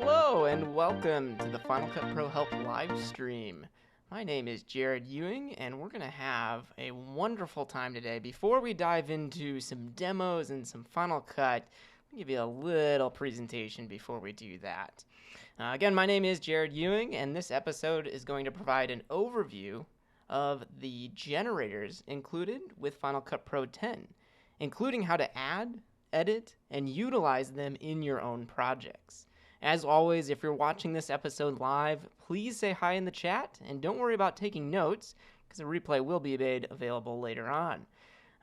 Hello and welcome to the Final Cut Pro Help live stream. My name is Jared Ewing and we're going to have a wonderful time today. Before we dive into some demos and some Final Cut, I'll give you a little presentation before we do that. Again, my name is Jared Ewing and this episode is going to provide an overview of the generators included with Final Cut Pro 10, including how to add, edit, and utilize them in your own projects. As always, if you're watching this episode live, please say hi in the chat, and don't worry about taking notes, because a replay will be made available later on.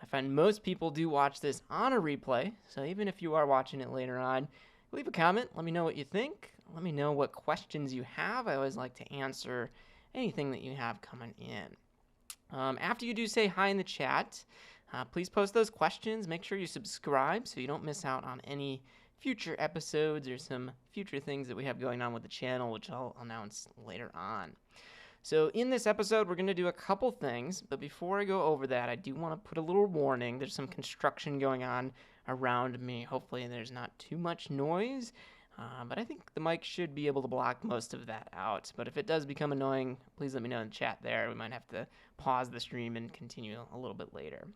I find most people do watch this on a replay, so even if you are watching it later on, leave a comment, let me know what you think, let me know what questions you have. I always like to answer anything that you have coming in. After you do say hi in the chat, please post those questions, make sure you subscribe so you don't miss out on any future episodes or some future things that we have going on with the channel, which I'll announce later on. So in this episode, we're going to do a couple things, but before I go over that, I do want to put a little warning. There's some construction going on around me. Hopefully there's not too much noise, but I think the mic should be able to block most of that out. But if it does become annoying, please let me know in the chat there. We might have to pause the stream and continue a little bit later.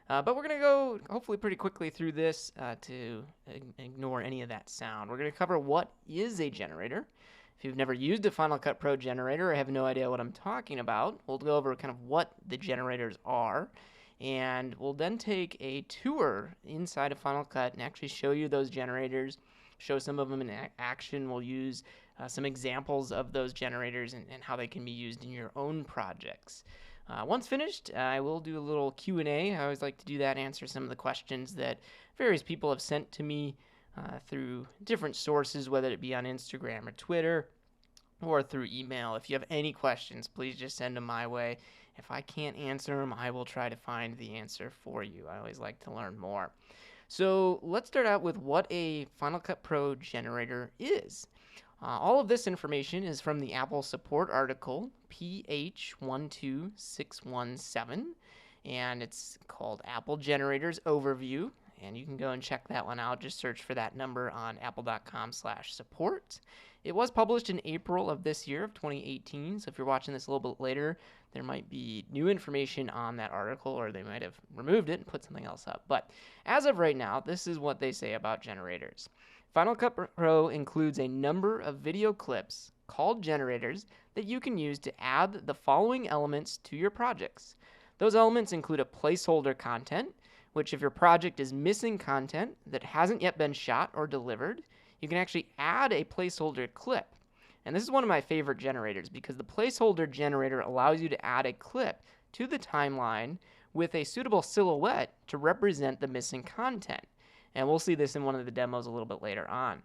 But we're going to go hopefully pretty quickly through this to ignore any of that sound. We're going to cover what is a generator. If you've never used a Final Cut Pro generator or have no idea what I'm talking about, we'll go over kind of what the generators are. And we'll then take a tour inside of Final Cut and actually show you those generators, show some of them in action. We'll use some examples of those generators and how they can be used in your own projects. Once finished, I will do a little Q&A. I always like to do that, answer some of the questions that various people have sent to me through different sources, whether it be on Instagram or Twitter or through email. If you have any questions, please just send them my way. If I can't answer them, I will try to find the answer for you. I always like to learn more. So let's start out with what a Final Cut Pro generator is. All of this information is from the Apple support article PH12617, and it's called Apple Generators Overview, and you can go and check that one out. Just search for that number on apple.com/support. It was published in April of this year, of 2018, so if you're watching this a little bit later, there might be new information on that article, or they might have removed it and put something else up. But as of right now, this is what they say about generators. Final Cut Pro includes a number of video clips called generators that you can use to add the following elements to your projects. Those elements include a placeholder content, which if your project is missing content that hasn't yet been shot or delivered, you can actually add a placeholder clip. And this is one of my favorite generators because the placeholder generator allows you to add a clip to the timeline with a suitable silhouette to represent the missing content. And we'll see this in one of the demos a little bit later on.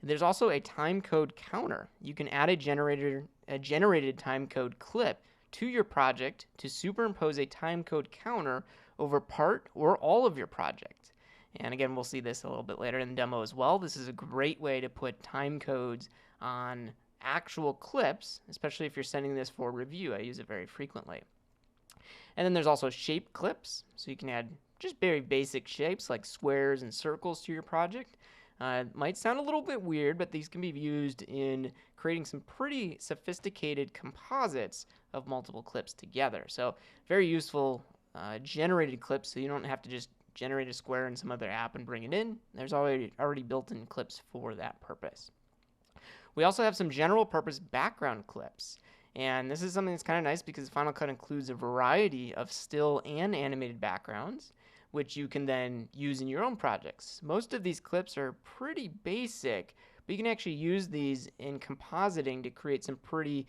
There's also a timecode counter. You can add a generated timecode clip to your project to superimpose a timecode counter over part or all of your project. And again, we'll see this a little bit later in the demo as well. This is a great way to put time codes on actual clips, especially if you're sending this for review. I use it very frequently. And then there's also shape clips, so you can add just very basic shapes like squares and circles to your project. It might sound a little bit weird, but these can be used in creating some pretty sophisticated composites of multiple clips together. So very useful generated clips, so you don't have to just generate a square in some other app and bring it in. There's already built-in clips for that purpose. We also have some general purpose background clips. And this is something that's kind of nice because Final Cut includes a variety of still and animated backgrounds, which you can then use in your own projects. Most of these clips are pretty basic, but you can actually use these in compositing to create some pretty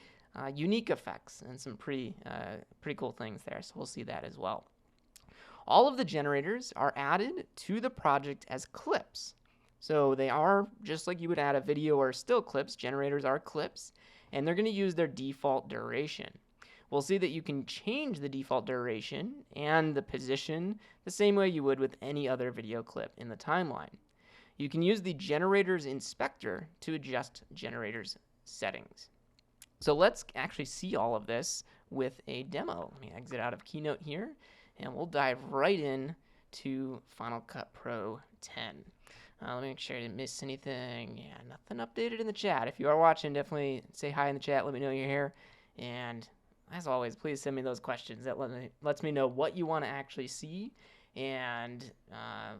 unique effects and some pretty cool things there. So we'll see that as well. All of the generators are added to the project as clips. So they are, just like you would add a video or still clips, generators are clips, and they're going to use their default duration. We'll see that you can change the default duration and the position the same way you would with any other video clip in the timeline. You can use the generators inspector to adjust generators settings. So let's actually see all of this with a demo. Let me exit out of Keynote here, and we'll dive right in to Final Cut Pro 10. Let me make sure I didn't miss anything. Yeah, nothing updated in the chat. If you are watching, definitely say hi in the chat. Let me know you're here. And as always, please send me those questions. That lets me know what you want to actually see and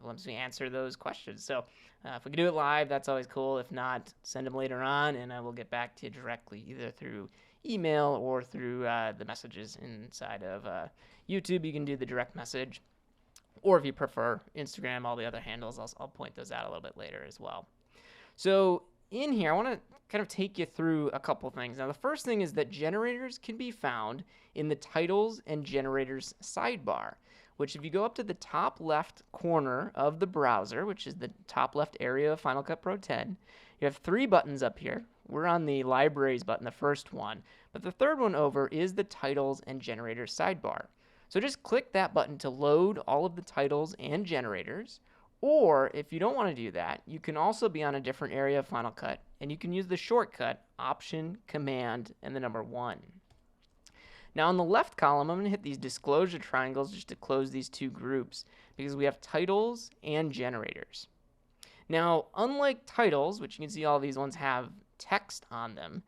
lets me answer those questions. So if we can do it live, that's always cool. If not, send them later on, and I will get back to you directly, either through email or through the messages inside of YouTube. You can do the direct message. Or if you prefer Instagram, all the other handles, I'll point those out a little bit later as well. So in here, I want to kind of take you through a couple things. Now, the first thing is that generators can be found in the titles and generators sidebar, which if you go up to the top left corner of the browser, which is the top left area of Final Cut Pro 10, you have 3 buttons up here. We're on the libraries button, the first one, but the third one over is the titles and generators sidebar. So just click that button to load all of the titles and generators. Or if you don't want to do that, you can also be on a different area of Final Cut, and you can use the shortcut Option, Command, and the number 1. Now on the left column, I'm going to hit these disclosure triangles just to close these 2 groups because we have titles and generators. Now, unlike titles, which you can see all these ones have text on them,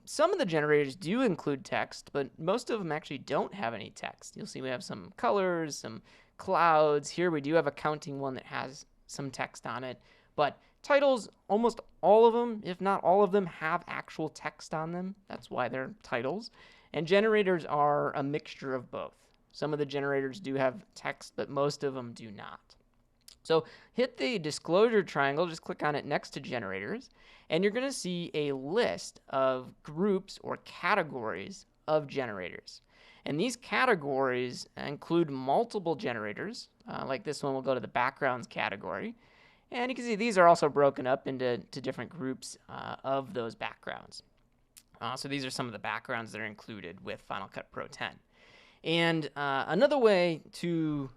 some of the generators do include text, but most of them actually don't have any text. You'll see we have some colors, some clouds. Here we do have a counting one that has some text on it, but titles, almost all of them, if not all of them, have actual text on them. That's why they're titles. And generators are a mixture of both. Some of the generators do have text, but most of them do not. So hit the disclosure triangle, just click on it next to generators, and you're going to see a list of groups or categories of generators. And these categories include multiple generators. Like this one will go to the backgrounds category. And you can see these are also broken up into different groups of those backgrounds. So these are some of the backgrounds that are included with Final Cut Pro 10. And another way to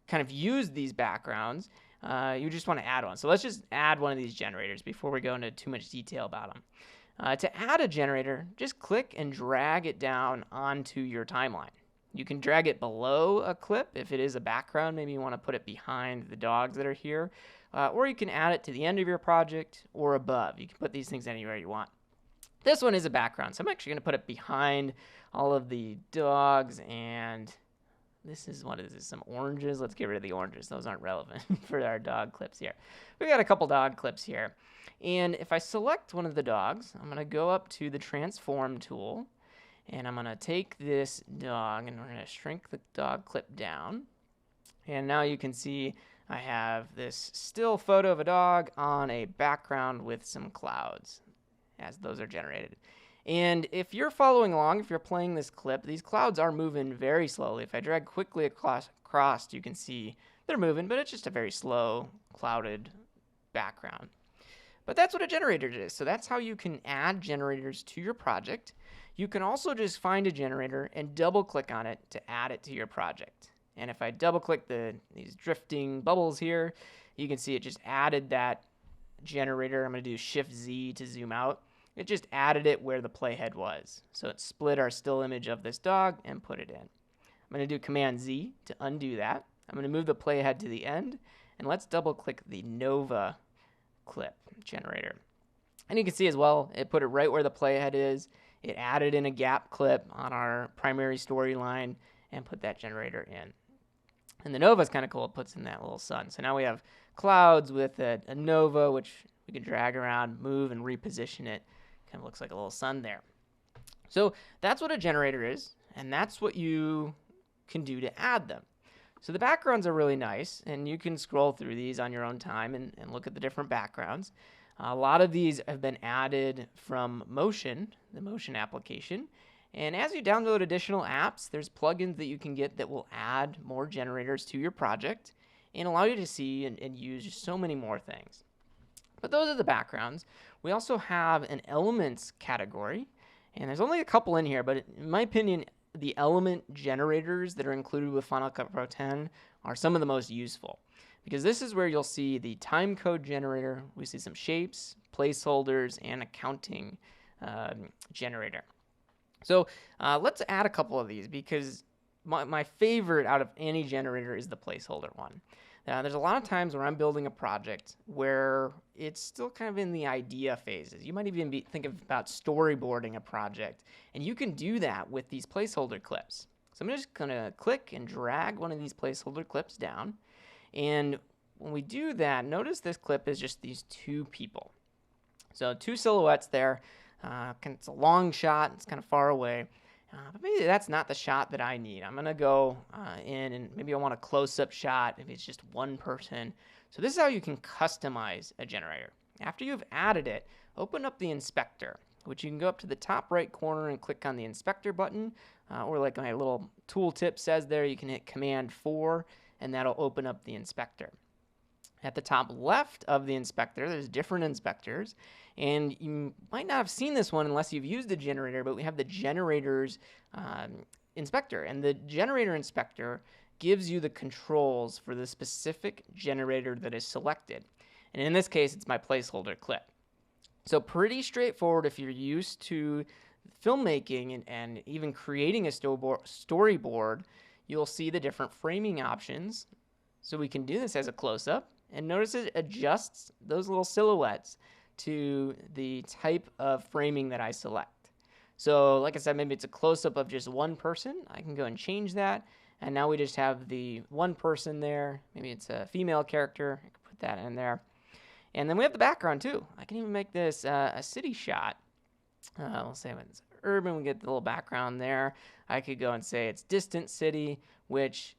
kind of use these backgrounds, you just want to add one. So let's just add one of these generators before we go into too much detail about them. To add a generator, just click and drag it down onto your timeline. You can drag it below a clip if it is a background. Maybe you want to put it behind the dogs that are here. Or you can add it to the end of your project or above. You can put these things anywhere you want. This one is a background, so I'm actually going to put it behind all of the dogs, and this is, what is this, some oranges? Let's get rid of the oranges. Those aren't relevant for our dog clips here. We've got a couple dog clips here. And if I select one of the dogs, I'm going to go up to the transform tool, and I'm going to take this dog, and we're going to shrink the dog clip down. And now you can see I have this still photo of a dog on a background with some clouds as those are generated. And if you're following along, if you're playing this clip, these clouds are moving very slowly. If I drag quickly across, you can see they're moving, but it's just a very slow, clouded background. But that's what a generator is. So that's how you can add generators to your project. You can also just find a generator and double-click on it to add it to your project. And if I double-click these drifting bubbles here, you can see it just added that generator. I'm going to do Shift-Z to zoom out. It just added it where the playhead was. So it split our still image of this dog and put it in. I'm going to do Command-Z to undo that. I'm going to move the playhead to the end, and let's double-click the Nova clip generator. And you can see as well, it put it right where the playhead is. It added in a gap clip on our primary storyline and put that generator in. And the Nova is kind of cool. It puts in that little sun. So now we have clouds with a Nova, which we can drag around, move, and reposition it. Kind of looks like a little sun there. So that's what a generator is, and that's what you can do to add them. So the backgrounds are really nice, and you can scroll through these on your own time and look at the different backgrounds. A lot of these have been added from Motion, the Motion application. And as you download additional apps, there's plugins that you can get that will add more generators to your project and allow you to see and use so many more things. But those are the backgrounds. We also have an elements category, and there's only a couple in here, but in my opinion, the element generators that are included with Final Cut Pro 10 are some of the most useful, because this is where you'll see the time code generator. We see some shapes, placeholders, and a counting generator. So let's add a couple of these, because my favorite out of any generator is the placeholder one. There's a lot of times where I'm building a project where it's still kind of in the idea phases. You might even be thinking about storyboarding a project, and you can do that with these placeholder clips. So I'm just going to click and drag one of these placeholder clips down. And when we do that, notice this clip is just these two people. So two silhouettes there. It's a long shot. It's kind of far away. But maybe that's not the shot that I need. I'm going to go in and maybe I want a close-up shot if it's just one person. So this is how you can customize a generator. After you've added it, open up the inspector, which you can go up to the top right corner and click on the inspector button. Or like my little tooltip says there, you can hit Command 4 and that'll open up the inspector. At the top left of the inspector, there's different inspectors, and you might not have seen this one unless you've used a generator, but we have the generators inspector, and the generator inspector gives you the controls for the specific generator that is selected. And in this case, it's my placeholder clip. So pretty straightforward if you're used to filmmaking and even creating a storyboard, you'll see the different framing options. So we can do this as a close-up, and notice it adjusts those little silhouettes to the type of framing that I select. So like I said, maybe it's a close-up of just one person. I can go and change that, and now we just have the one person there. Maybe it's a female character. I can put that in there. And then we have the background too. I can even make this a city shot. We'll say it's urban, we get the little background there. I could go and say it's distant city, which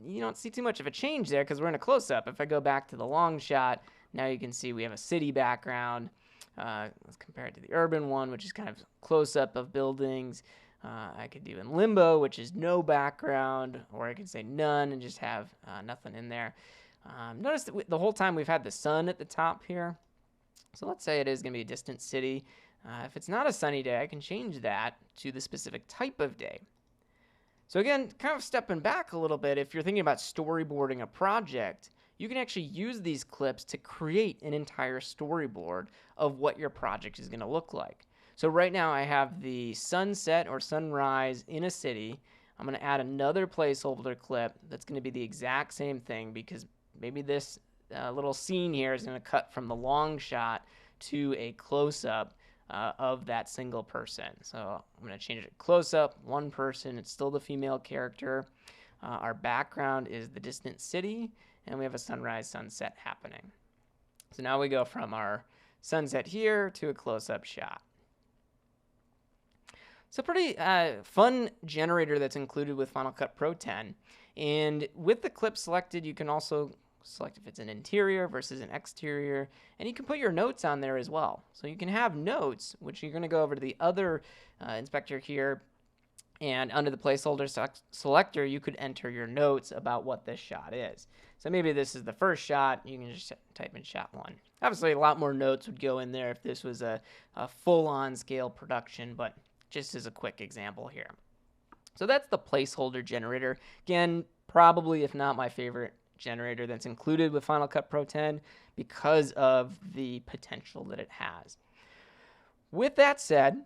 you don't see too much of a change there because we're in a close-up. If I go back to the long shot, now you can see we have a city background as compared to the urban one, which is kind of close-up of buildings. I could do in limbo, which is no background, or I could say none and just have nothing in there. Notice that the whole time we've had the sun at the top here. So let's say it is going to be a distant city. If it's not a sunny day, I can change that to the specific type of day. So again, kind of stepping back a little bit, if you're thinking about storyboarding a project, you can actually use these clips to create an entire storyboard of what your project is going to look like. So right now I have the sunset or sunrise in a city. I'm going to add another placeholder clip that's going to be the exact same thing because maybe this little scene here is going to cut from the long shot to a close-up of that single person. So I'm going to change it to close-up, one person. It's still the female character. Our background is the distant city, and we have a sunrise, sunset happening. So now we go from our sunset here to a close-up shot. So pretty fun generator that's included with Final Cut Pro 10. And with the clip selected, you can also select if it's an interior versus an exterior, and you can put your notes on there as well. So you can have notes, which you're going to go over to the other inspector here, and under the placeholder selector, you could enter your notes about what this shot is. So maybe this is the first shot. You can just type in shot 1. Obviously, a lot more notes would go in there if this was a full-on scale production, but just as a quick example here. So that's the placeholder generator. Again, probably, if not my favorite generator that's included with Final Cut Pro 10 because of the potential that it has. With that said,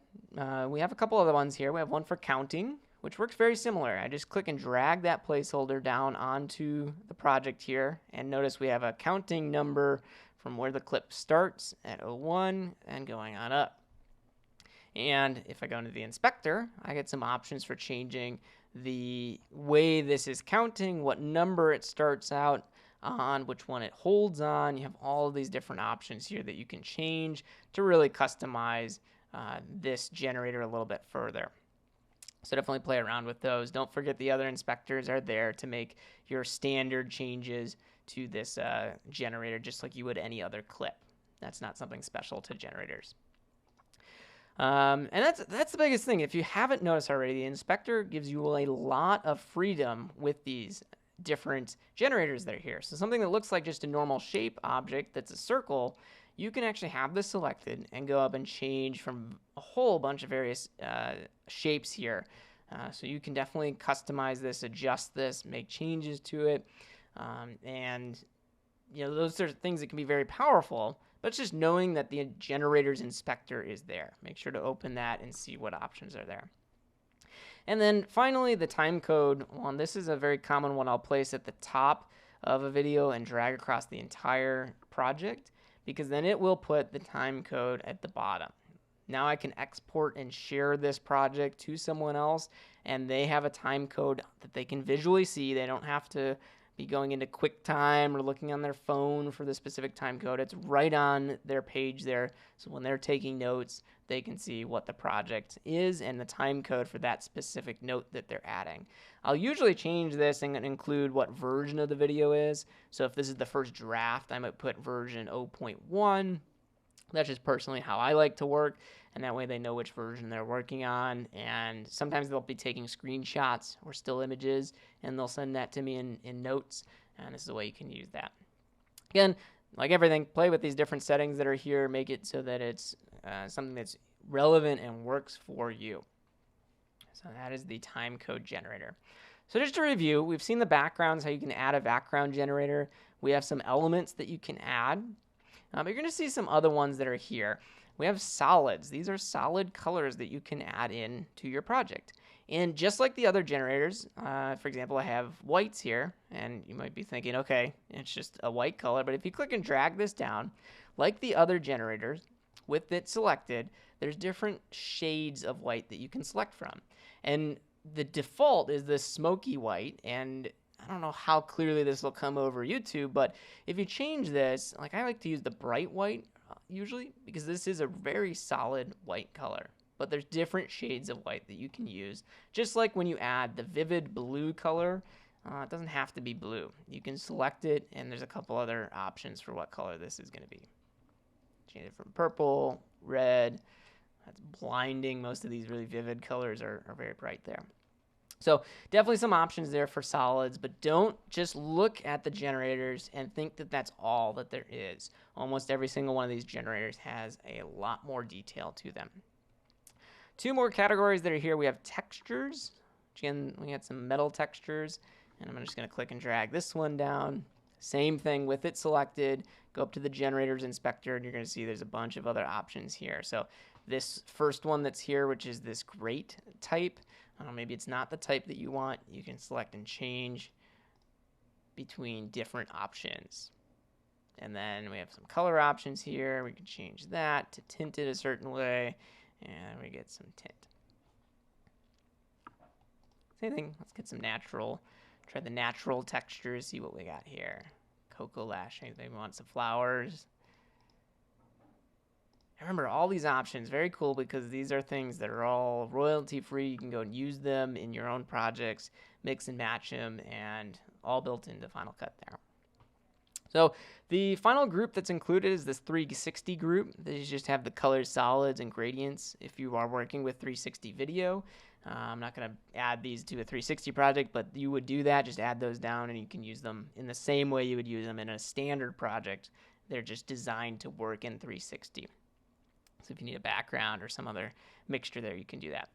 we have a couple other ones here. We have one for counting, which works very similar. I just click and drag that placeholder down onto the project here, and notice we have a counting number from where the clip starts at 01 and going on up. And if I go into the inspector, I get some options for changing the way this is counting, what number it starts out on, which one it holds on. You have all of these different options here that you can change to really customize this generator a little bit further. So definitely play around with those. Don't forget the other inspectors are there to make your standard changes to this generator just like you would any other clip. That's not something special to generators. And that's the biggest thing. If you haven't noticed already, the inspector gives you a lot of freedom with these different generators that are here. So something that looks like just a normal shape object that's a circle, you can actually have this selected and go up and change from a whole bunch of various shapes here. So you can definitely customize this, adjust this, make changes to it. And you know, those are things that can be very powerful. But it's just knowing that the generator's inspector is there. Make sure to open that and see what options are there. And then finally, the time code one. This is a very common one I'll place at the top of a video and drag across the entire project, because then it will put the time code at the bottom. Now I can export and share this project to someone else, and they have a time code that they can visually see. They don't have to be going into QuickTime or looking on their phone for the specific time code. It's right on their page there. So when they're taking notes, they can see what the project is and the time code for that specific note that they're adding. I'll usually change this and include what version of the video is. So if this is the first draft, I might put version 0.1. That's just personally how I like to work, and that way they know which version they're working on. And sometimes they'll be taking screenshots or still images, and they'll send that to me in notes, and this is the way you can use that. Again, like everything, play with these different settings that are here, make it so that it's something that's relevant and works for you. So that is the time code generator. So just to review, we've seen the backgrounds, how you can add a background generator. We have some elements that you can add. But you're going to see some other ones that are here. We have solids. These are solid colors that you can add in to your project. And just like the other generators, for example, I have whites here, and you might be thinking, okay, it's just a white color. But if you click and drag this down, like the other generators, with it selected, there's different shades of white that you can select from. And the default is this smoky white, and I don't know how clearly this will come over YouTube, but if you change this, like I like to use the bright white usually, because this is a very solid white color. But there's different shades of white that you can use. Just like when you add the vivid blue color, it doesn't have to be blue. You can select it, and there's a couple other options for what color this is going to be. Change it from purple, red. That's blinding. Most of these really vivid colors are very bright there. So definitely some options there for solids, but don't just look at the generators and think that that's all that there is. Almost every single one of these generators has a lot more detail to them. Two more categories that are here. We have textures. Again, we got some metal textures, and I'm just going to click and drag this one down. Same thing with it selected. Go up to the generators inspector, and you're going to see there's a bunch of other options here. So this first one that's here, which is this grate type, maybe it's not the type that you want. You can select and change between different options. And then we have some color options here. We can change that to tint it a certain way, and we get some tint. Same thing. Let's get some natural. Try the natural textures, see what we got here. Cocoa lash, maybe we want some flowers. Remember, all these options, very cool, because these are things that are all royalty free. You can go and use them in your own projects, mix and match them, and all built into Final Cut there. So the final group that's included is this 360 group. These just have the colors, solids, and gradients if you are working with 360 video. I'm not going to add these to a 360 project, but you would do that. Just add those down, and you can use them in the same way you would use them in a standard project. They're just designed to work in 360. So if you need a background or some other mixture there, you can do that.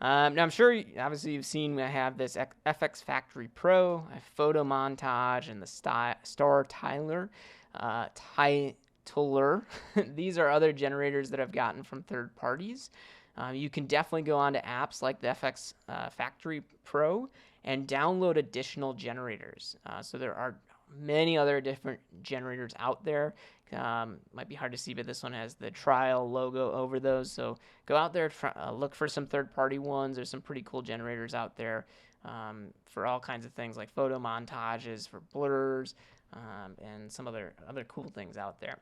Now, I'm sure, obviously, you've seen I have this FX Factory Pro, I have Photo Montage, and the Star Tiler. These are other generators that I've gotten from third parties. You can definitely go on to apps like the FX Factory Pro and download additional generators. So there are many other different generators out there. Might be hard to see, but this one has the trial logo over those. So go out there, look for some third-party ones. There's some pretty cool generators out there for all kinds of things, like photo montages, for blurs, and some other cool things out there.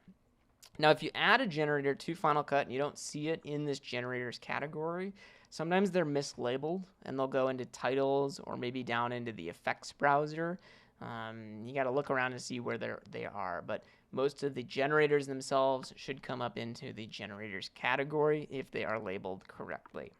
Now, if you add a generator to Final Cut and you don't see it in this generators category, sometimes they're mislabeled, and they'll go into titles or maybe down into the effects browser. You got to look around to see where they are, but most of the generators themselves should come up into the generators category if they are labeled correctly.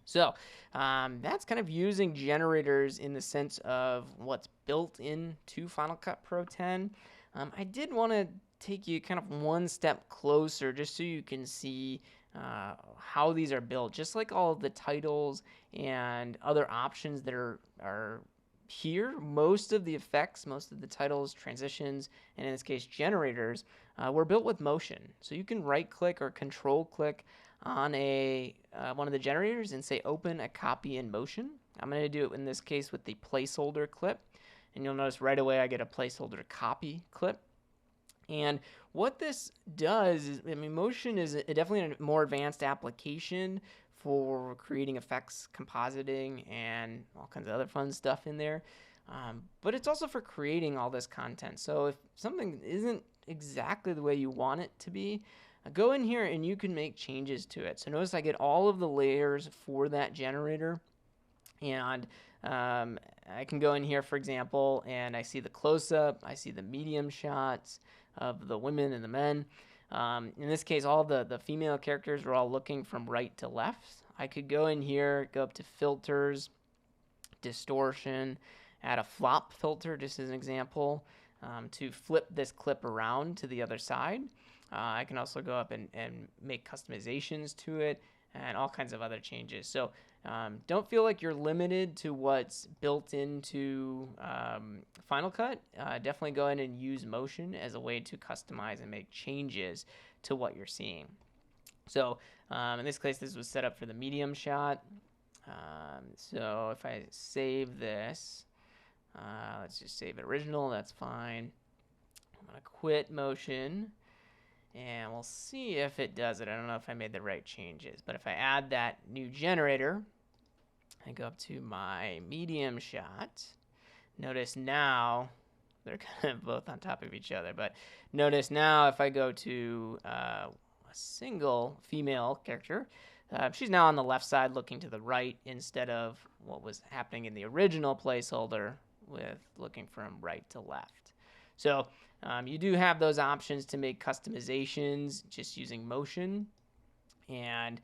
So that's kind of using generators in the sense of what's built into Final Cut Pro 10. I did want to take you kind of one step closer just so you can see how these are built. Just like all of the titles and other options that are here, most of the effects, most of the titles, transitions, and in this case generators, were built with motion. So you can right click or control click on one of the generators and say open a copy in motion. I'm going to do it in this case with the placeholder clip. And you'll notice right away I get a placeholder copy clip. And what this does is, Motion is definitely a more advanced application for creating effects, compositing, and all kinds of other fun stuff in there. But it's also for creating all this content. So if something isn't exactly the way you want it to be, go in here and you can make changes to it. So notice I get all of the layers for that generator. And I can go in here, for example, and I see the close-up, I see the medium shots of the women and the men. In this case, all the female characters are all looking from right to left. I could go in here, go up to filters, distortion, add a flop filter, just as an example, to flip this clip around to the other side. I can also go up and make customizations to it and all kinds of other changes. So don't feel like you're limited to what's built into Final Cut. Definitely go ahead and use Motion as a way to customize and make changes to what you're seeing. So in this case, this was set up for the medium shot. So if I save this, let's just save it original, that's fine. I'm going to quit Motion. And we'll see if it does it. I don't know if I made the right changes. But if I add that new generator, I go up to my medium shot. Notice now, they're kind of both on top of each other. But notice now if I go to a single female character, she's now on the left side looking to the right instead of what was happening in the original placeholder with looking from right to left. So you do have those options to make customizations just using Motion and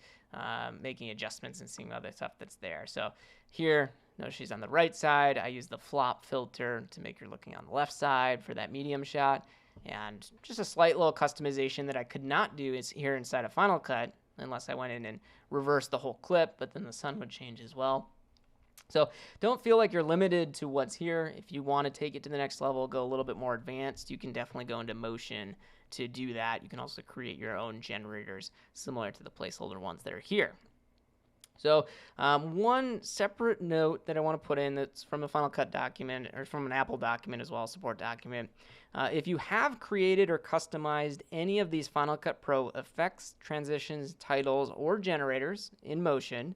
making adjustments and seeing other stuff that's there. So here, notice she's on the right side. I use the flop filter to make her looking on the left side for that medium shot. And just a slight little customization that I could not do is here inside of Final Cut unless I went in and reversed the whole clip, but then the sun would change as well. So don't feel like you're limited to what's here. If you want to take it to the next level, go a little bit more advanced, you can definitely go into Motion to do that. You can also create your own generators similar to the placeholder ones that are here. So one separate note that I want to put in that's from a Final Cut document or from an Apple document as well, a support document. If you have created or customized any of these Final Cut Pro effects, transitions, titles, or generators in Motion,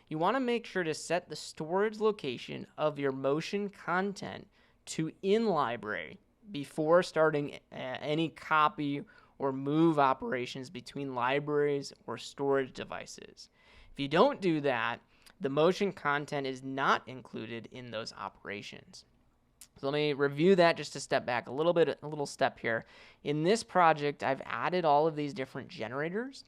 you want to make sure to set the storage location of your Motion content to in library before starting any copy or move operations between libraries or storage devices. If you don't do that, the Motion content is not included in those operations. So let me review that just to step back a little step here. In this project, I've added all of these different generators.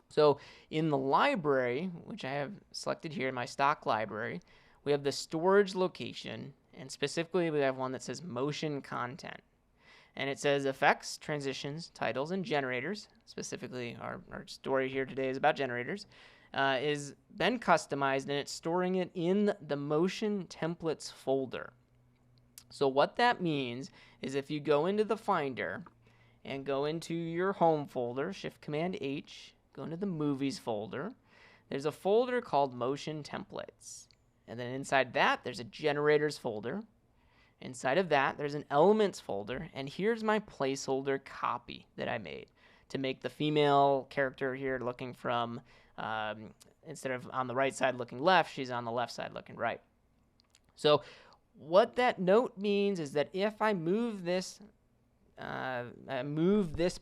So in the library, which I have selected here in my stock library, we have the storage location, and specifically we have one that says Motion content. And it says effects, transitions, titles, and generators. Specifically, our story here today is about generators. Is been customized, and it's storing it in the Motion templates folder. So what that means is if you go into the Finder and go into your home folder, Shift-Command-H, go into the movies folder, there's a folder called Motion templates. And then inside that, there's a generators folder. Inside of that, there's an elements folder. And here's my placeholder copy that I made to make the female character here looking from, instead of on the right side looking left, she's on the left side looking right. So what that note means is that if I move this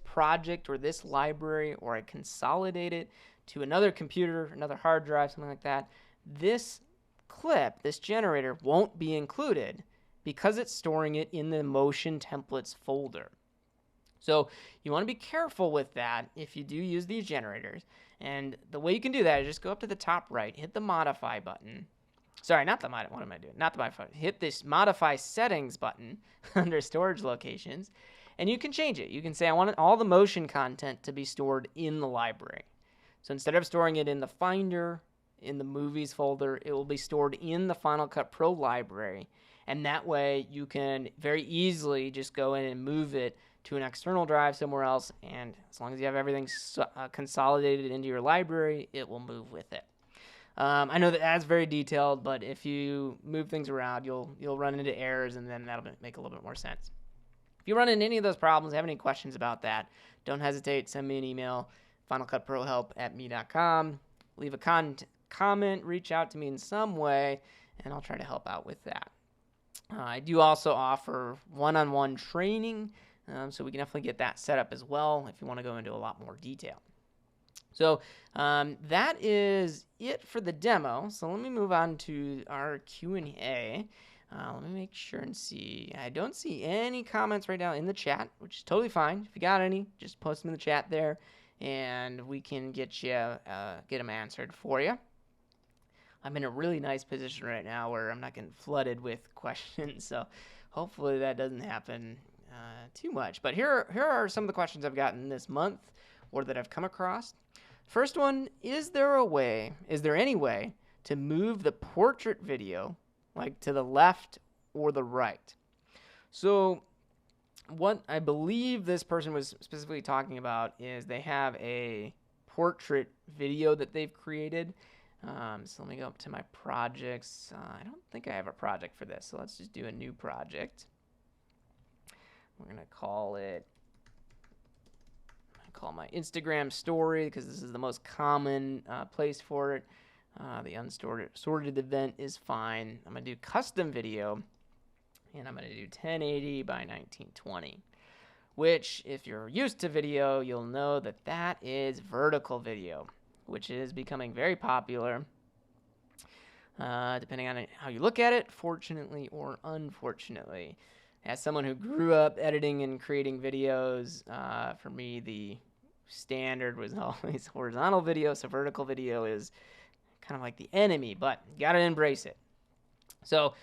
project or this library, or I consolidate it to another computer, another hard drive, something like that, this clip, this generator, won't be included because it's storing it in the Motion templates folder. So you want to be careful with that if you do use these generators. And the way you can do that is just go up to the top right, hit the modify button. Sorry, not the modify. What am I doing? Not the modify. Hit this modify settings button under storage locations. And you can change it. You can say, I want all the Motion content to be stored in the library. So instead of storing it in the Finder, in the Movies folder, it will be stored in the Final Cut Pro library. And that way, you can very easily just go in and move it to an external drive somewhere else. And as long as you have everything consolidated into your library, it will move with it. I know that that's very detailed, but if you move things around, you'll run into errors, and then that'll make a little bit more sense. If you run into any of those problems, have any questions about that, don't hesitate. Send me an email, finalcutprohelp@me.com. Leave a comment, reach out to me in some way, and I'll try to help out with that. I do also offer one-on-one training, so we can definitely get that set up as well if you want to go into a lot more detail. So that is it for the demo. So let me move on to our Q&A. Let me make sure and see. I don't see any comments right now in the chat, which is totally fine. If you got any, just post them in the chat there, and we can get them answered for you. I'm in a really nice position right now where I'm not getting flooded with questions, so hopefully that doesn't happen too much. But here are some of the questions I've gotten this month or that I've come across. First one, is there any way to move the portrait video like to the left or the right? So what I believe this person was specifically talking about is they have a portrait video that they've created. So let me go up to my projects. I don't think I have a project for this, so let's just do a new project. We're going to call my Instagram story because this is the most common place for it. The sorted event is fine. I'm going to do custom video, and I'm going to do 1080 by 1920, which if you're used to video, you'll know that that is vertical video, which is becoming very popular, depending on how you look at it, fortunately or unfortunately. As someone who grew up editing and creating videos, for me, the standard was always horizontal video, so vertical video is kind of like the enemy, but you got to embrace it. So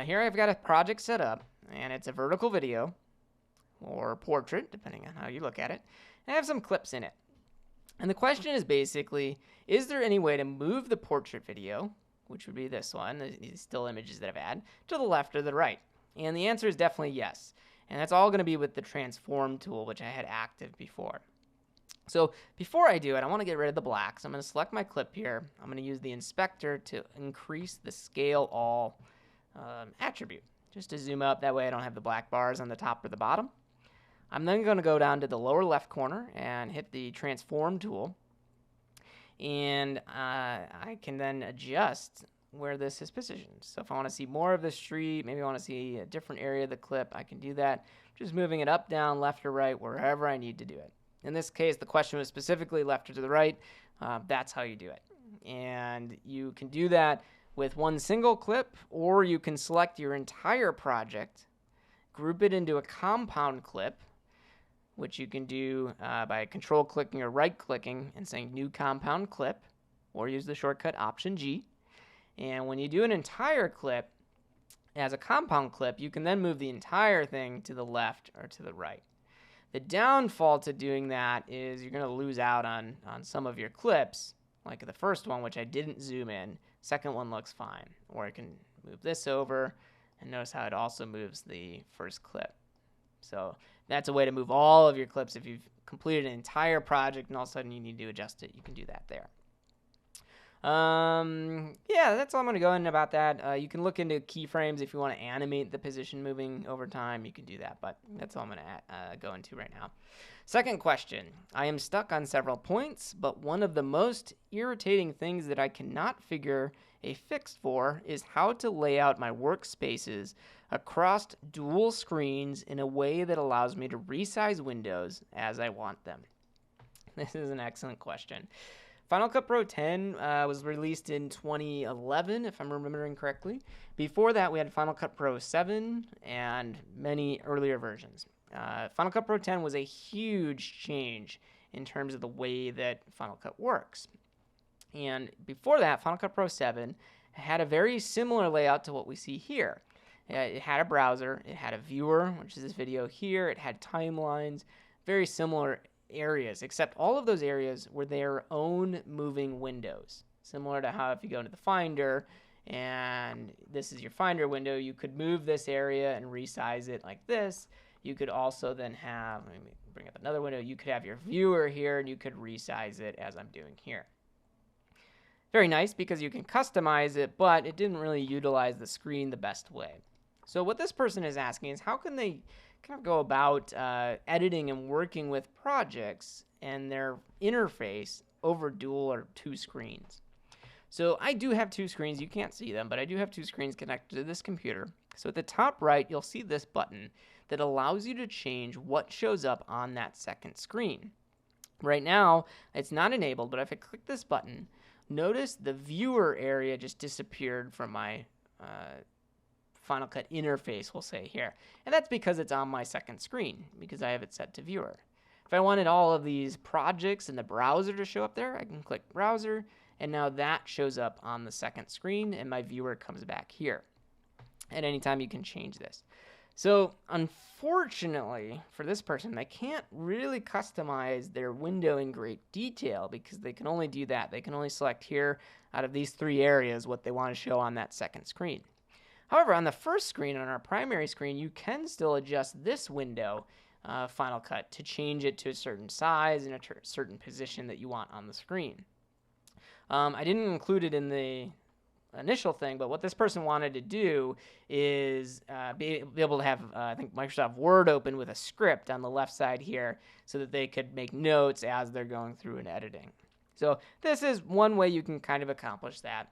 here I've got a project set up, and it's a vertical video, or portrait, depending on how you look at it, and I have some clips in it. And the question is basically, is there any way to move the portrait video, which would be this one, these still images that I've had, to the left or the right? And the answer is definitely yes. And that's all going to be with the transform tool, which I had active before. So before I do it, I want to get rid of the black. So I'm going to select my clip here. I'm going to use the inspector to increase the scale all attribute, just to zoom up. That way I don't have the black bars on the top or the bottom. I'm then going to go down to the lower left corner and hit the transform tool. And I can then adjust where this is positioned. So if I want to see more of the street, maybe I want to see a different area of the clip, I can do that. Just moving it up, down, left, or right, wherever I need to do it. In this case, the question was specifically left or to the right. That's how you do it. And you can do that with one single clip, or you can select your entire project, group it into a compound clip, which you can do by control clicking or right clicking and saying new compound clip, or use the shortcut Option G. And when you do an entire clip as a compound clip, you can then move the entire thing to the left or to the right. The downfall to doing that is you're going to lose out on some of your clips, like the first one, which I didn't zoom in. Second one looks fine. Or I can move this over, and notice how it also moves the first clip. So that's a way to move all of your clips. If you've completed an entire project and all of a sudden you need to adjust it, you can do that there. Yeah, that's all I'm going to go in about that. You can look into keyframes if you want to animate the position moving over time. You can do that, but that's all I'm going to go into right now. Second question. I am stuck on several points, but one of the most irritating things that I cannot figure a fix for is how to lay out my workspaces across dual screens in a way that allows me to resize windows as I want them. This is an excellent question. Final Cut Pro 10 was released in 2011, if I'm remembering correctly. Before that, we had Final Cut Pro 7 and many earlier versions. Final Cut Pro 10 was a huge change in terms of the way that Final Cut works. And before that, Final Cut Pro 7 had a very similar layout to what we see here. It had a browser, it had a viewer, which is this video here, it had timelines, very similar areas, except all of those areas were their own moving windows. Similar to how if you go into the Finder and this is your Finder window, you could move this area and resize it like this. You could also then have, let me bring up another window, you could have your viewer here and you could resize it as I'm doing here. Very nice because you can customize it, but it didn't really utilize the screen the best way. So what this person is asking is how can they kind of go about editing and working with projects and their interface over dual or two screens. So I do have two screens. You can't see them, but I do have two screens connected to this computer. So at the top right, you'll see this button that allows you to change what shows up on that second screen. Right now, it's not enabled, but if I click this button, notice the viewer area just disappeared from my Final Cut interface, we'll say here. And that's because it's on my second screen, because I have it set to viewer. If I wanted all of these projects in the browser to show up there, I can click browser, and now that shows up on the second screen, and my viewer comes back here. At any time, you can change this. So unfortunately for this person, they can't really customize their window in great detail because they can only do that. They can only select here out of these three areas what they want to show on that second screen. However, on the first screen, on our primary screen, you can still adjust this window, Final Cut, to change it to a certain size and a certain position that you want on the screen. I didn't include it in the initial thing, but what this person wanted to do is be able to have, I think, Microsoft Word open with a script on the left side here so that they could make notes as they're going through and editing. So this is one way you can kind of accomplish that.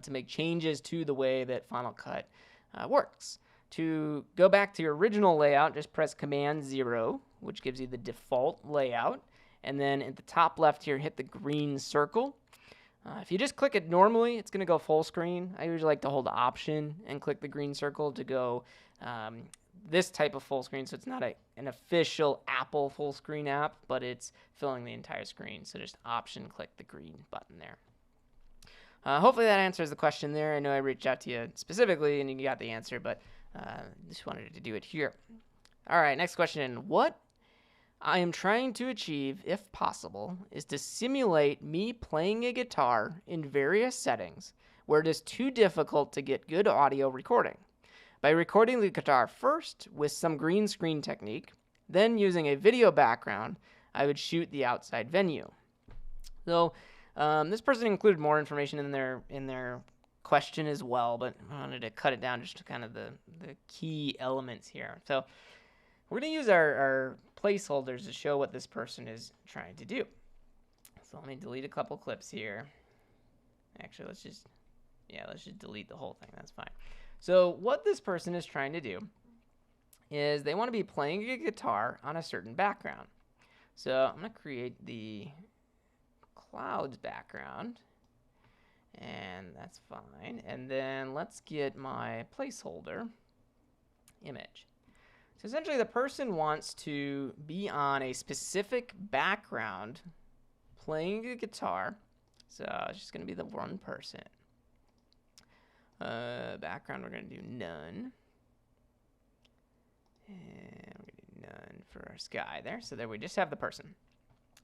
To make changes to the way that Final Cut works. To go back to your original layout, just press Command-0, which gives you the default layout. And then at the top left here, hit the green circle. If you just click it normally, it's going to go full screen. I usually like to hold Option and click the green circle to go this type of full screen. So it's not an official Apple full screen app, but it's filling the entire screen. So just Option, click the green button there. Hopefully that answers the question there. I know I reached out to you specifically and you got the answer, but just wanted to do it here. All right, next question. What I am trying to achieve, if possible, is to simulate me playing a guitar in various settings where it is too difficult to get good audio recording. By recording the guitar first with some green screen technique, then using a video background, I would shoot the outside venue. So this person included more information in their question as well, but I wanted to cut it down just to kind of the key elements here. So we're going to use our placeholders to show what this person is trying to do. So let me delete a couple clips here. Actually, let's just delete the whole thing. That's fine. So what this person is trying to do is they want to be playing a guitar on a certain background. So I'm going to create the clouds background, and that's fine. And then let's get my placeholder image. So essentially the person wants to be on a specific background playing a guitar. So it's just going to be the one person. Background, we're going to do none. And we're going to do none for our sky there. So there we just have the person.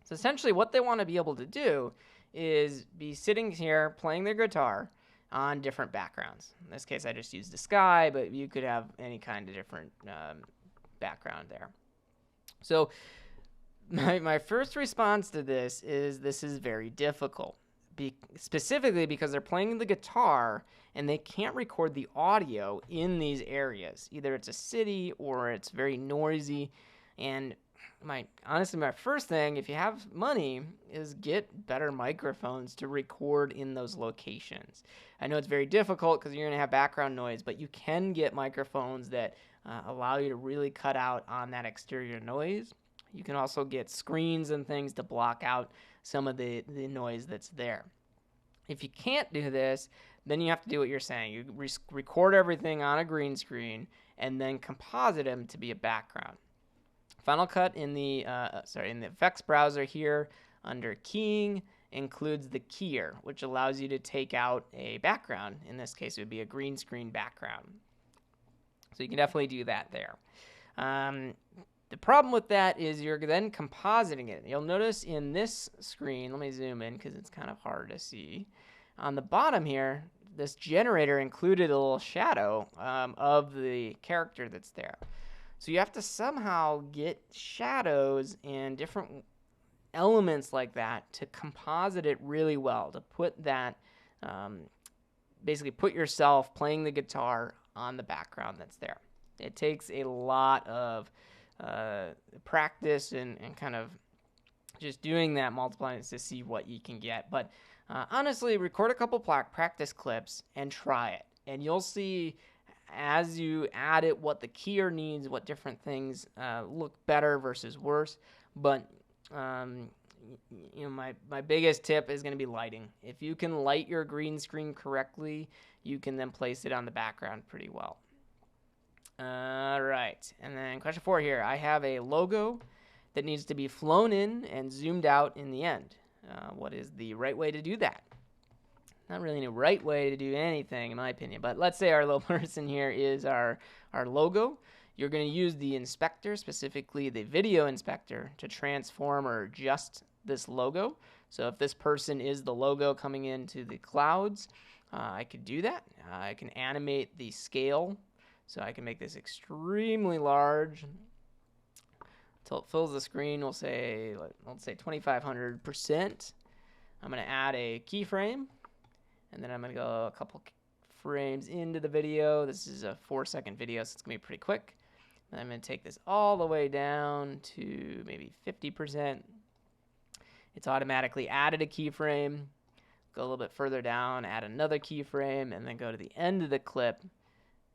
So essentially what they want to be able to do is be sitting here playing their guitar on different backgrounds. In this case, I just used the sky, but you could have any kind of different background there. So my first response to this is very difficult, specifically because they're playing the guitar and they can't record the audio in these areas. Either it's a city or it's very noisy. And honestly, my first thing, if you have money, is get better microphones to record in those locations. I know it's very difficult because you're going to have background noise, but you can get microphones that allow you to really cut out on that exterior noise. You can also get screens and things to block out some of the noise that's there. If you can't do this, then you have to do what you're saying. You record everything on a green screen and then composite them to be a background. Final Cut in the effects browser here under keying includes the keyer, which allows you to take out a background. In this case, it would be a green screen background. So you can definitely do that there. The problem with that is you're then compositing it. You'll notice in this screen, let me zoom in because it's kind of hard to see. On the bottom here, this generator included a little shadow of the character that's there. So you have to somehow get shadows and different elements like that to composite it really well, to put that, basically put yourself playing the guitar on the background that's there. It takes a lot of practice and kind of just doing that, multiplying to see what you can get. But honestly, record a couple practice clips and try it. And you'll see as you add it what the keyer needs, what different things look better versus worse. But my biggest tip is going to be lighting. If you can light your green screen correctly, you can then place it on the background pretty well. All right, and then question 4 here. I have a logo that needs to be flown in and zoomed out in the end. What is the right way to do that? Not really a right way to do anything, in my opinion, but let's say our little person here is our logo. You're going to use the inspector, specifically the video inspector, to transform or adjust this logo. So if this person is the logo coming into the clouds, I could do that. I can animate the scale. So I can make this extremely large until it fills the screen. Let's say 2,500%. I'm going to add a keyframe, and then I'm going to go a couple frames into the video. This is a 4-second video, so it's going to be pretty quick. And I'm going to take this all the way down to maybe 50%. It's automatically added a keyframe. Go a little bit further down, add another keyframe, and then go to the end of the clip.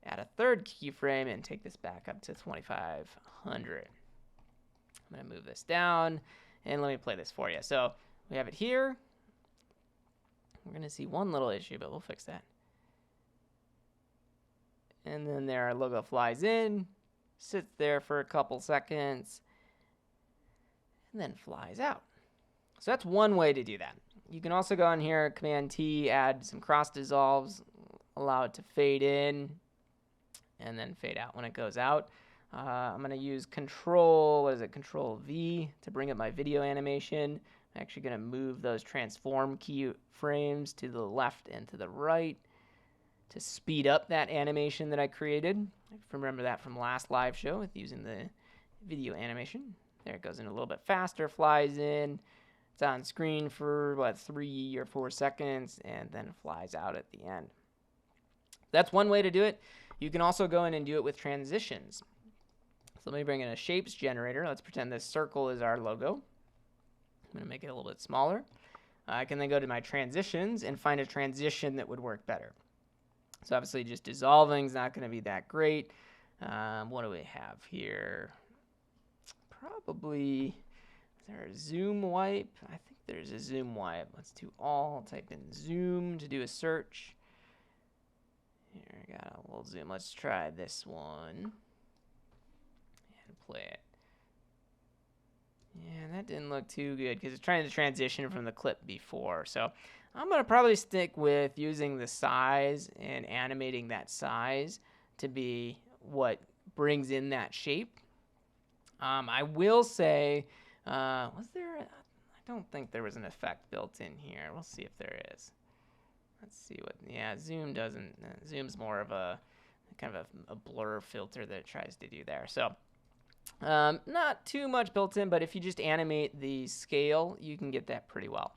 Add a third keyframe and take this back up to 2,500. I'm going to move this down and let me play this for you. So we have it here. We're going to see one little issue, but we'll fix that. And then there our logo flies in, sits there for a couple seconds, and then flies out. So that's one way to do that. You can also go in here, Command T, add some cross dissolves, allow it to fade in, and then fade out when it goes out. I'm going to use Control V to bring up my video animation. I'm actually going to move those transform keyframes to the left and to the right to speed up that animation that I created. I remember that from last live show with using the video animation. There it goes in a little bit faster, flies in. It's on screen for, 3 or 4 seconds, and then flies out at the end. That's one way to do it. You can also go in and do it with transitions. So let me bring in a shapes generator. Let's pretend this circle is our logo. I'm going to make it a little bit smaller. I can then go to my transitions and find a transition that would work better. So obviously just dissolving is not going to be that great. What do we have here? Probably, is there a zoom wipe? I think there's a zoom wipe. Let's do all. Type in zoom to do a search. Here, I got a little zoom. Let's try this one and play it. Yeah, that didn't look too good because it's trying to transition from the clip before. So I'm going to probably stick with using the size and animating that size to be what brings in that shape. I will say, was there? I don't think there was an effect built in here. We'll see if there is. Let's see what, zoom doesn't, zoom's more of a kind of a blur filter that it tries to do there. So not too much built in, but if you just animate the scale, you can get that pretty well.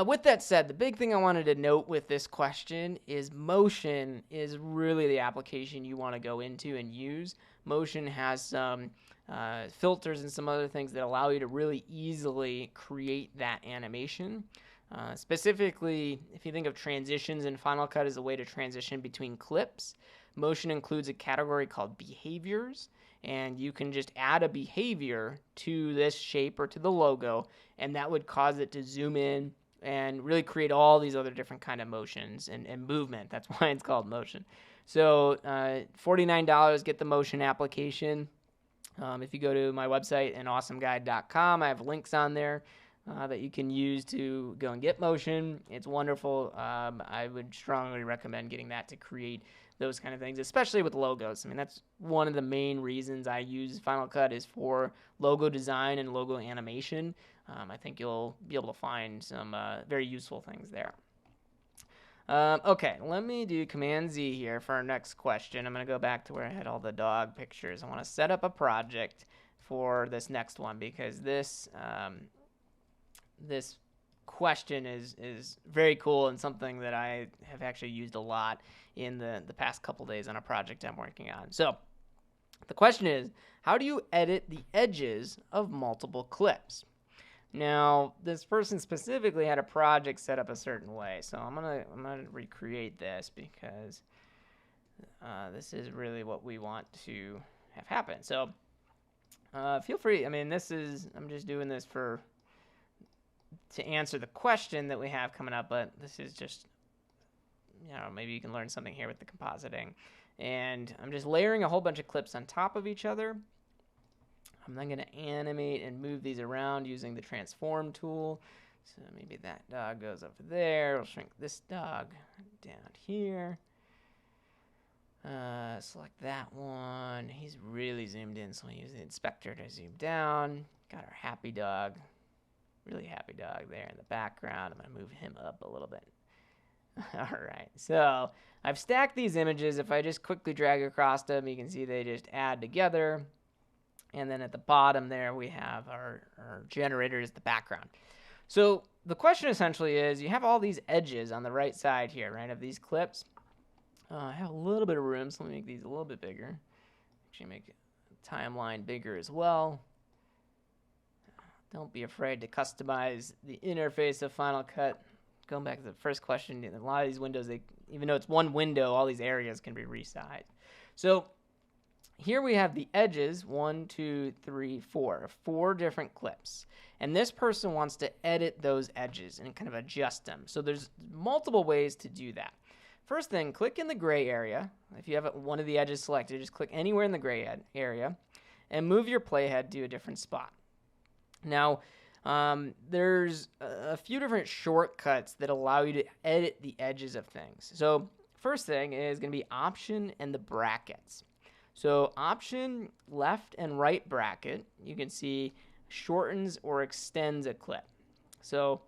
With that said, the big thing I wanted to note with this question is motion is really the application you want to go into and use. Motion has some filters and some other things that allow you to really easily create that animation. Specifically, if you think of transitions in Final Cut as a way to transition between clips, motion includes a category called behaviors, and you can just add a behavior to this shape or to the logo, and that would cause it to zoom in and really create all these other different kind of motions and movement. That's why it's called motion. So $49, get the motion application. If you go to my website, anawesomeguide.com, I have links on there that you can use to go and get motion. It's wonderful. I would strongly recommend getting that to create those kind of things, especially with logos. I mean, that's one of the main reasons I use Final Cut is for logo design and logo animation. I think you'll be able to find some very useful things there. Okay, let me do Command Z here for our next question. I'm going to go back to where I had all the dog pictures. I want to set up a project for this next one because this this question is very cool and something that I have actually used a lot in the past couple days on a project I'm working on. So the question is, how do you edit the edges of multiple clips? Now, this person specifically had a project set up a certain way, so I'm gonna recreate this because this is really what we want to have happen. So feel free. I mean, I'm just doing this to answer the question that we have coming up, but this is just, maybe you can learn something here with the compositing. And I'm just layering a whole bunch of clips on top of each other. I'm then going to animate and move these around using the transform tool. So maybe that dog goes over there. We'll shrink this dog down here. Select that one. He's really zoomed in, so we'll use the inspector to zoom down. Got our happy dog. Really happy dog there in the background. I'm going to move him up a little bit. All right, so I've stacked these images. If I just quickly drag across them, you can see they just add together. And then at the bottom there, we have our generator as the background. So the question essentially is, you have all these edges on the right side here, right, of these clips. I have a little bit of room, so let me make these a little bit bigger. Actually make the timeline bigger as well. Don't be afraid to customize the interface of Final Cut. Going back to the first question, a lot of these windows, even though it's one window, all these areas can be resized. So here we have the edges, 1, 2, 3, 4, 4 different clips. And this person wants to edit those edges and kind of adjust them. So there's multiple ways to do that. First thing, click in the gray area. If you have one of the edges selected, just click anywhere in the gray area and move your playhead to a different spot. Now, there's a few different shortcuts that allow you to edit the edges of things. So first thing is going to be Option and the brackets. So Option, left and right bracket, you can see shortens or extends a clip. So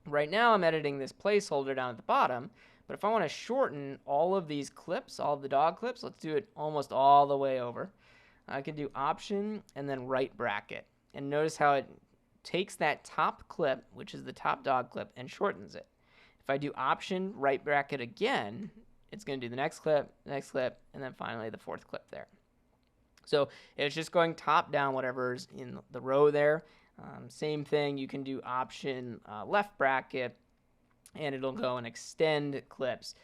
right now I'm editing this placeholder down at the bottom, but if I want to shorten all of these clips, all of the dog clips, let's do it almost all the way over. I can do Option and then right bracket. And notice how it takes that top clip, which is the top dog clip, and shortens it. If I do Option, right bracket again, it's going to do the next clip, and then finally the fourth clip there. So it's just going top down, whatever's in the row there. Same thing, you can do Option, left bracket, and it'll go and extend clips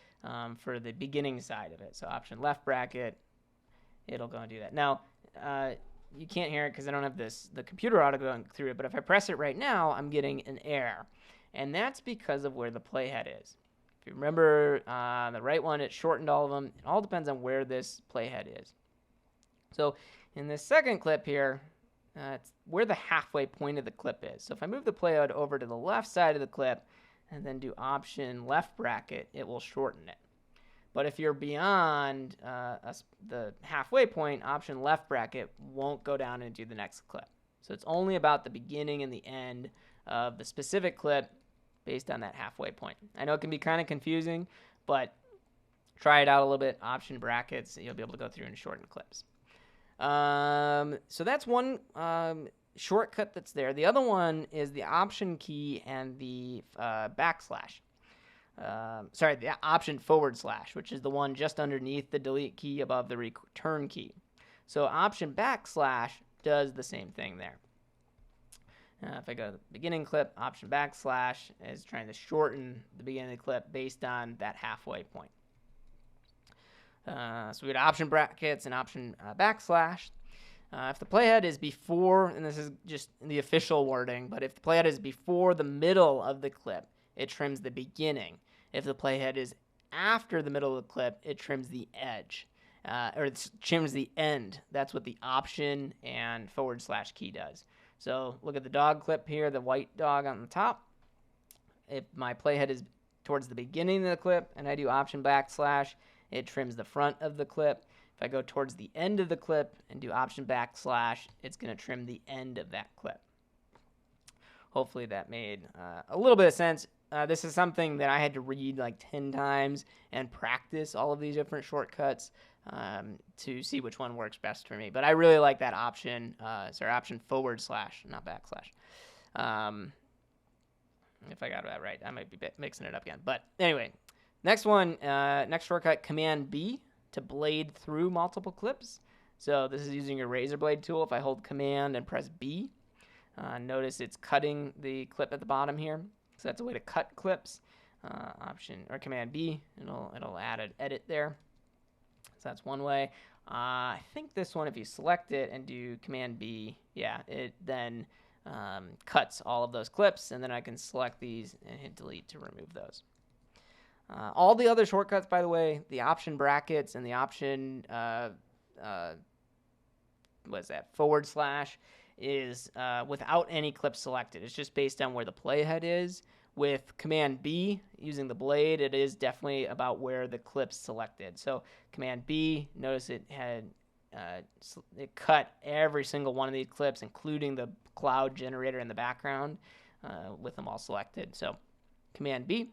for the beginning side of it. So Option, left bracket, it'll go and do that. Now, you can't hear it because I don't have the computer audio going through it, but if I press it right now, I'm getting an error. And that's because of where the playhead is. If you remember the right one, it shortened all of them. It all depends on where this playhead is. So in this second clip here, it's where the halfway point of the clip is. So if I move the playhead over to the left side of the clip and then do Option, left bracket, it will shorten it. But if you're beyond the halfway point, Option, left bracket won't go down and do the next clip. So it's only about the beginning and the end of the specific clip based on that halfway point. I know it can be kind of confusing, but try it out a little bit. Option, brackets, you'll be able to go through and shorten clips. So that's one shortcut that's there. The other one is the Option key and the backslash. The Option / which is the one just underneath the delete key above the return key. So Option / does the same thing there. If I go to the beginning clip, Option / is trying to shorten the beginning of the clip based on that halfway point. So we got Option brackets and Option /. If the playhead is before, and this is just the official wording, but if the playhead is before the middle of the clip, it trims the beginning. If the playhead is after the middle of the clip, it trims the edge, or it trims the end. That's what the Option and / key does. So look at the dog clip here, the white dog on the top. If my playhead is towards the beginning of the clip and I do Option /, it trims the front of the clip. If I go towards the end of the clip and do Option /, it's going to trim the end of that clip. Hopefully that made a little bit of sense. This is something that I had to read like 10 times and practice all of these different shortcuts to see which one works best for me. But I really like that Option, Option /, not /. If I got that right, I might be mixing it up again. But anyway, next one, next shortcut, Command B to blade through multiple clips. So this is using your razor blade tool. If I hold Command and press B, notice it's cutting the clip at the bottom here. So that's a way to cut clips. Option or Command B, it'll add an edit there. So that's one way. I think this one, if you select it and do Command B, yeah, it then cuts all of those clips, and then I can select these and hit delete to remove those. All the other shortcuts, by the way, the option brackets and the option / is without any clips selected. It's just based on where the playhead is. With Command B, using the blade, it is definitely about where the clip's selected. So Command B, notice it had it cut every single one of these clips, including the cloud generator in the background, with them all selected. So Command B,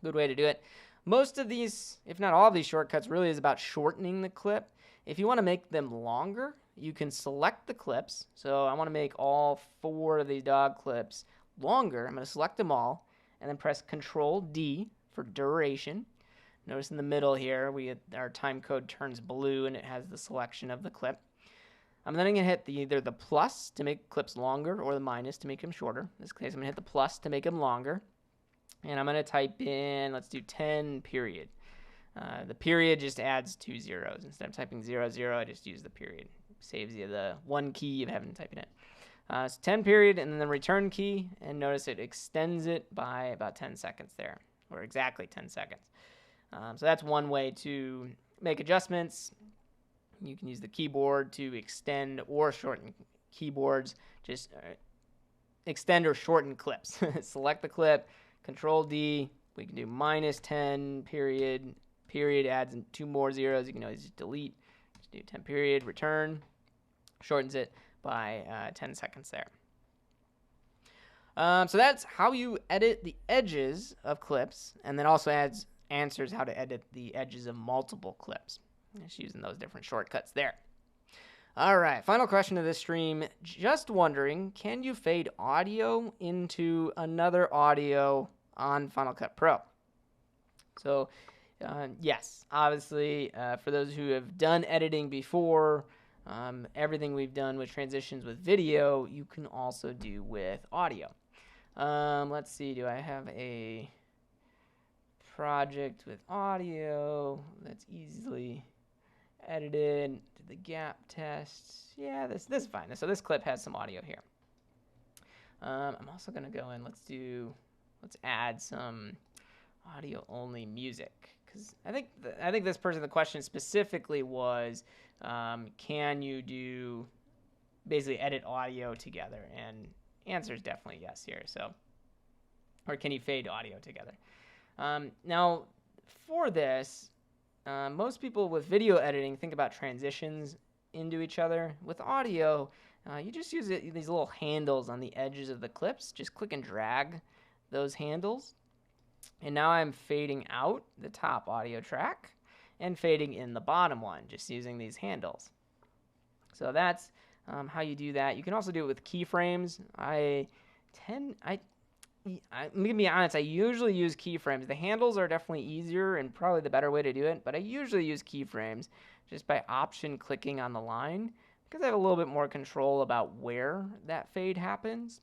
good way to do it. Most of these, if not all of these shortcuts, really is about shortening the clip. If you want to make them longer, you can select the clips. So I want to make all 4 of these dog clips longer. I'm going to select them all and then press Control D for duration. Notice in the middle here, our time code turns blue and it has the selection of the clip. I'm then going to hit either the plus to make clips longer or the minus to make them shorter. In this case, I'm going to hit the plus to make them longer. And I'm going to type in, let's do 10 period. The period just adds 2 zeros. Instead of typing 0, 0, I just use the period. Saves you the 1 key of having to type it in. So 10 period and then the return key, and notice it extends it by about 10 seconds there, or exactly 10 seconds. So that's one way to make adjustments. You can use the keyboard to extend or shorten keyboards. Just extend or shorten clips. Select the clip, Control D. We can do minus 10 period. Period adds 2 more zeros. You can always just delete. Just do 10 period, return, shortens it by 10 seconds there. So that's how you edit the edges of clips, and then also answers how to edit the edges of multiple clips. Just using those different shortcuts there. All right, final question of this stream. Just wondering, can you fade audio into another audio on Final Cut Pro? So yes, obviously, for those who have done editing before, everything we've done with transitions with video, you can also do with audio. Let's see, do I have a project with audio that's easily edited? Do the gap tests? Yeah, this is fine. So this clip has some audio here. I'm also gonna go in. Let's add some audio only music, because I think this person, the question specifically was, can you do basically edit audio together? And answer is definitely yes here. So, or can you fade audio together? Now, for this, most people with video editing think about transitions into each other. With audio, you just use these little handles on the edges of the clips. Just click and drag those handles. And now I'm fading out the top audio track and fading in the bottom one, just using these handles. So that's how you do that. You can also do it with keyframes. I'm gonna be honest, I usually use keyframes. The handles are definitely easier and probably the better way to do it, but I usually use keyframes just by option clicking on the line, because I have a little bit more control about where that fade happens.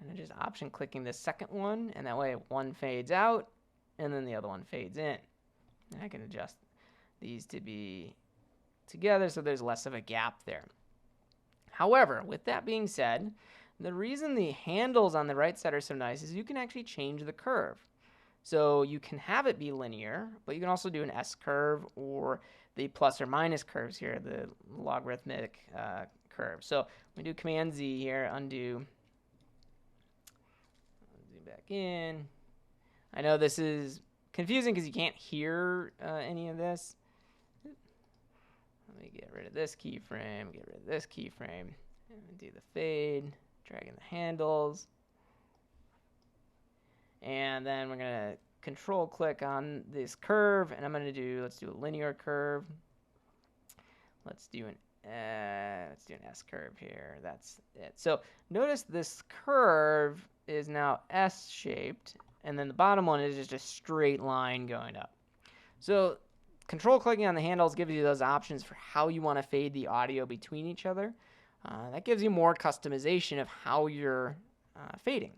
And then just option clicking the second one, and that way one fades out and then the other one fades in. And I can adjust these to be together so there's less of a gap there. However, with that being said, the reason the handles on the right side are so nice is you can actually change the curve. So you can have it be linear, but you can also do an S curve or the plus or minus curves here, the logarithmic curve. So we do Command Z here, undo back in. I know this is confusing because you can't hear any of this. Let me get rid of this keyframe, get rid of this keyframe, and do the fade, dragging the handles. And then we're going to control click on this curve, and I'm going to let's do a linear curve. Let's do an let's do an S curve here. That's it. So notice this curve is now S-shaped, and then the bottom one is just a straight line going up. So control clicking on the handles gives you those options for how you want to fade the audio between each other. That gives you more customization of how you're fading.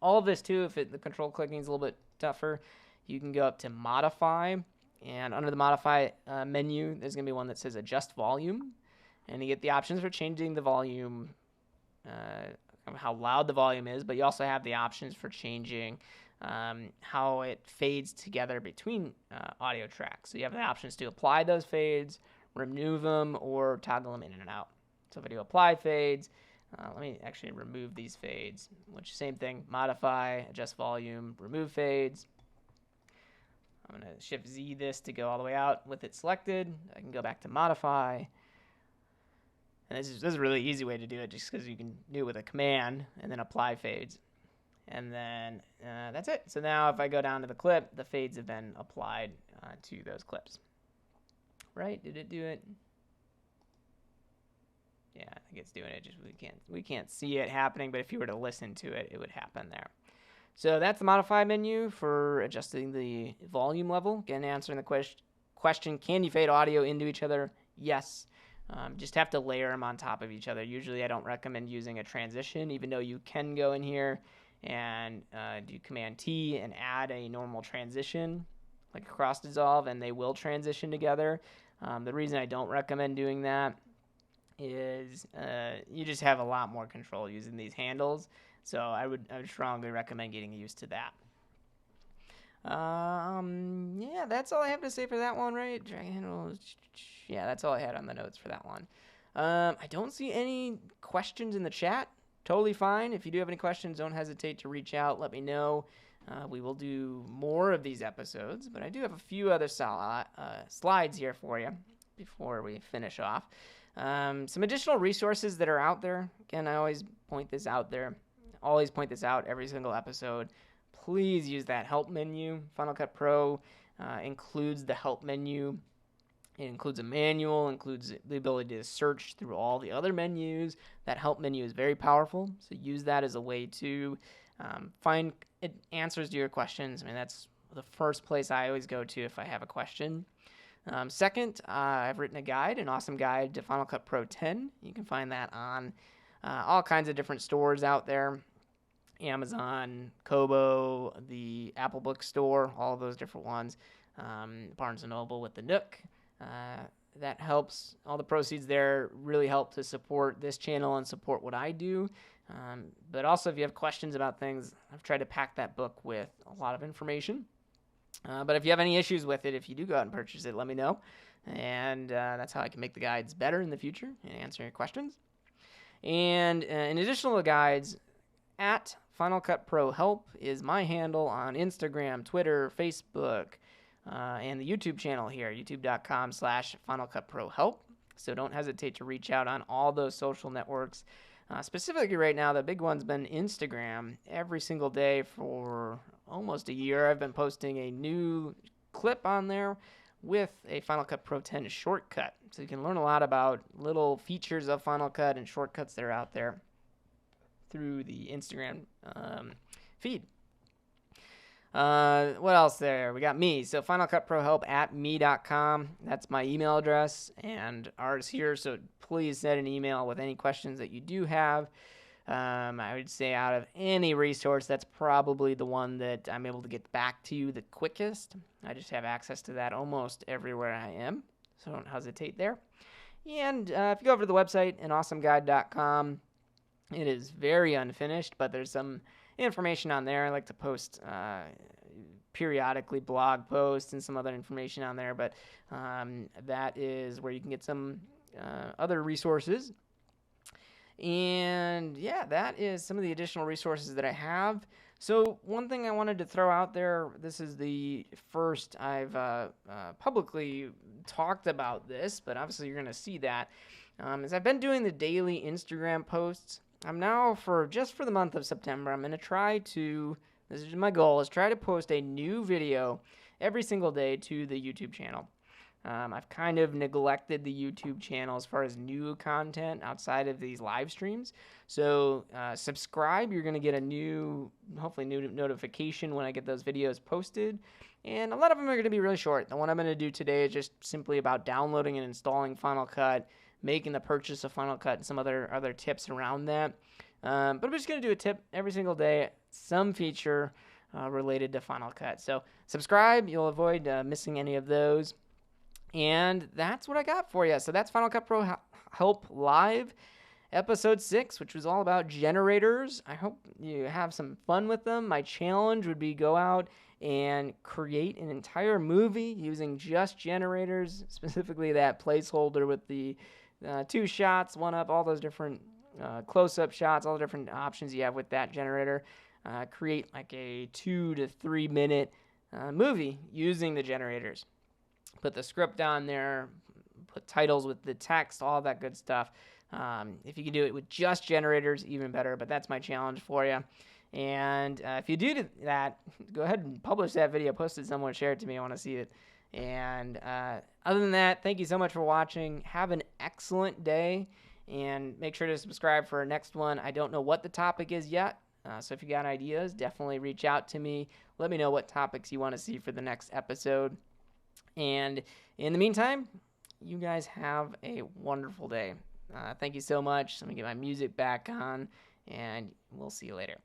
All of this too, if the control clicking is a little bit tougher, you can go up to modify, and under the modify menu, there's going to be one that says adjust volume, and you get the options for changing the volume, how loud the volume is, but you also have the options for changing how it fades together between audio tracks. So you have the options to apply those fades, remove them, or toggle them in and out. So if I do apply fades, let me actually remove these fades, which same thing, modify, adjust volume, remove fades. I'm going to shift Z this to go all the way out with it selected. I can go back to modify. And this is a really easy way to do it just because you can do it with a command and then apply fades. And then that's it. So now if I go down to the clip, the fades have been applied to those clips. Right? Did it do it? Yeah, I think it's doing it. Just we can't see it happening, but if you were to listen to it, it would happen there. So that's the modify menu for adjusting the volume level. Again, answering the question, can you fade audio into each other? Yes. Just have to layer them on top of each other. Usually I don't recommend using a transition, even though you can go in here and do Command T and add a normal transition, like a cross dissolve, and they will transition together. The reason I don't recommend doing that is you just have a lot more control using these handles. So I would strongly recommend getting used to that. Yeah, that's all I have to say for that one, right? Drag handles. Yeah, that's all I had on the notes for that one. I don't see any questions in the chat. Totally fine. If you do have any questions, don't hesitate to reach out. Let me know. We will do more of these episodes, but I do have a few other slides here for you before we finish off. Some additional resources that are out there. Again, I always point this out every single episode. Please use that help menu. Final Cut Pro includes the help menu. It includes a manual, includes the ability to search through all the other menus. That help menu is very powerful, so use that as a way to find answers to your questions. I mean, that's the first place I always go to if I have a question. Second, I've written a guide, an awesome guide to Final Cut Pro 10. You can find that on all kinds of different stores out there. Amazon, Kobo, the Apple Bookstore, all of those different ones. Barnes & Noble with the Nook. That helps. All the proceeds there really help to support this channel and support what I do. But also, if you have questions about things, I've tried to pack that book with a lot of information. But if you have any issues with it, if you do go out and purchase it, let me know. And that's how I can make the guides better in the future and answer your questions. And in addition to the guides, at Final Cut Pro Help is my handle on Instagram, Twitter, Facebook, and the YouTube channel here, youtube.com/Final Cut Pro Help. So don't hesitate to reach out on all those social networks. Specifically right now, the big one's been Instagram. Every single day for almost a year, I've been posting a new clip on there with a Final Cut Pro 10 shortcut. So you can learn a lot about little features of Final Cut and shortcuts that are out there through the Instagram feed. What else there? We got me. So finalcutprohelp@me.com. That's my email address and ours here. So please send an email with any questions that you do have. I would say out of any resource, that's probably the one that I'm able to get back to you the quickest. I just have access to that almost everywhere I am. So don't hesitate there. And if you go over to the website, anawesomeguide.com, it is very unfinished, but there's some information on there. I like to post periodically blog posts and some other information on there, but that is where you can get some other resources. And yeah, that is some of the additional resources that I have. So one thing I wanted to throw out there, this is the first I've publicly talked about this, but obviously you're going to see that, is I've been doing the daily Instagram posts. I'm now, for the month of September, I'm going to try to, this is my goal, is try to post a new video every single day to the YouTube channel. I've kind of neglected the YouTube channel as far as new content outside of these live streams. So subscribe. You're going to get hopefully new notification when I get those videos posted. And a lot of them are going to be really short. The one I'm going to do today is just simply about downloading and installing Final Cut, making the purchase of Final Cut, and some other tips around that. But I'm just going to do a tip every single day, some feature related to Final Cut. So subscribe. You'll avoid missing any of those. And that's what I got for you. So that's Final Cut Pro Help Live, episode 6, which was all about generators. I hope you have some fun with them. My challenge would be go out and create an entire movie using just generators, specifically that placeholder with the 2 shots, 1 up, all those different close-up shots, all the different options you have with that generator. Create like a 2 to 3 minute movie using the generators. Put the script on there, put titles with the text, all that good stuff. If you can do it with just generators, even better, but that's my challenge for you. And if you do that, go ahead and publish that video, post it somewhere, share it to me. I want to see it. And other than that, thank you so much for watching. Have an excellent day, and make sure to subscribe for our next one. I don't know what the topic is yet, so if you got ideas, definitely reach out to me. Let me know what topics you want to see for the next episode. And in the meantime, you guys have a wonderful day. Thank you so much. Let me get my music back on, and we'll see you later.